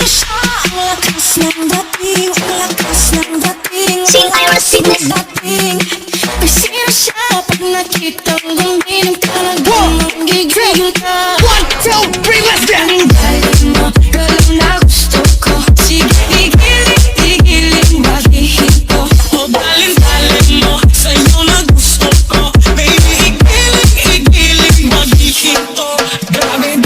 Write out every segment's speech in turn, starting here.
siya ang lakas ng dating, ang lakas ng dating. Sing Iris Fitness. Kung sino siya pag nakitang gumiling talagang magiging ka. 1, 2, 3, let's go! Ang galing mo, galing na gusto ko. Sige, igiling, bagihin ko. O dalin mo, sa'yo na gusto ko. Baby, igiling, maghihin to. Grabe,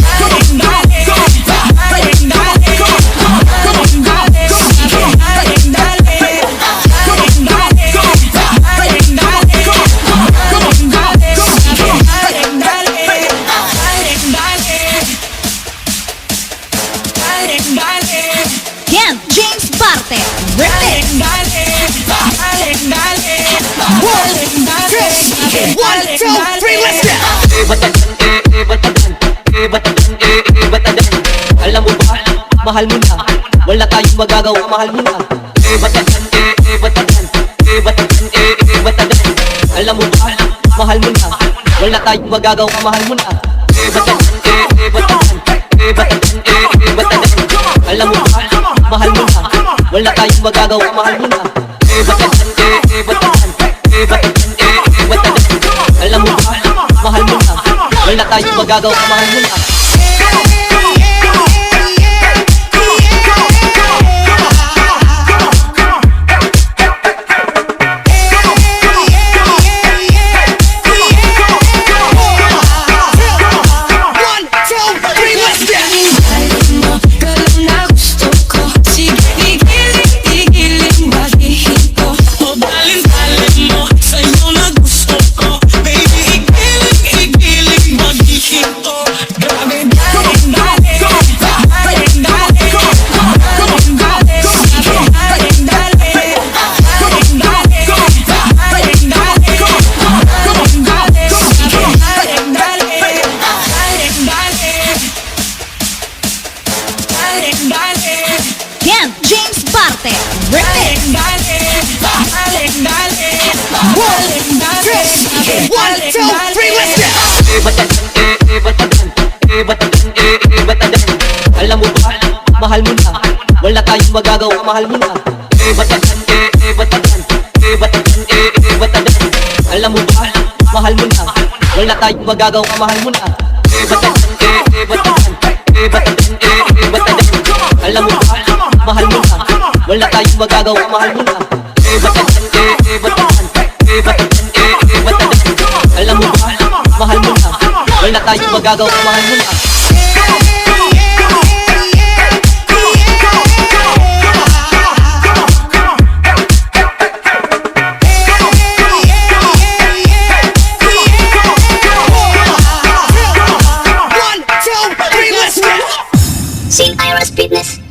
Yan, James Parte. Rip it. 1, 2, 3, let's go! Alam mo ba, mahal mo na. Wala tayong magagawa, mahal mo na. Alam mo ba, mahal mo na. Wala tayong magagawa, mahal mo na. Alam mo ba, mahal mo na. Wala tayong magagawa, mahal mo na. Alam mo ba, mahal mo na. Wala tayong magagawa, mahal mo na. Yan, James Parte. Rip it. 1, 2, 3, let's go! Alam mo ba, mahal mo na. Wala tayong magagawa, mahal mo na. Alam mo ba, mahal mo na. Wala tayong magagawa, mahal mo na. Alam mo ba, mahal mo na. Wala tayong magagawa, mahal mo na. Alam mo ba, mahal mo na. Wala tayong magagawa, mahal mo na. Sing Iris Fitness.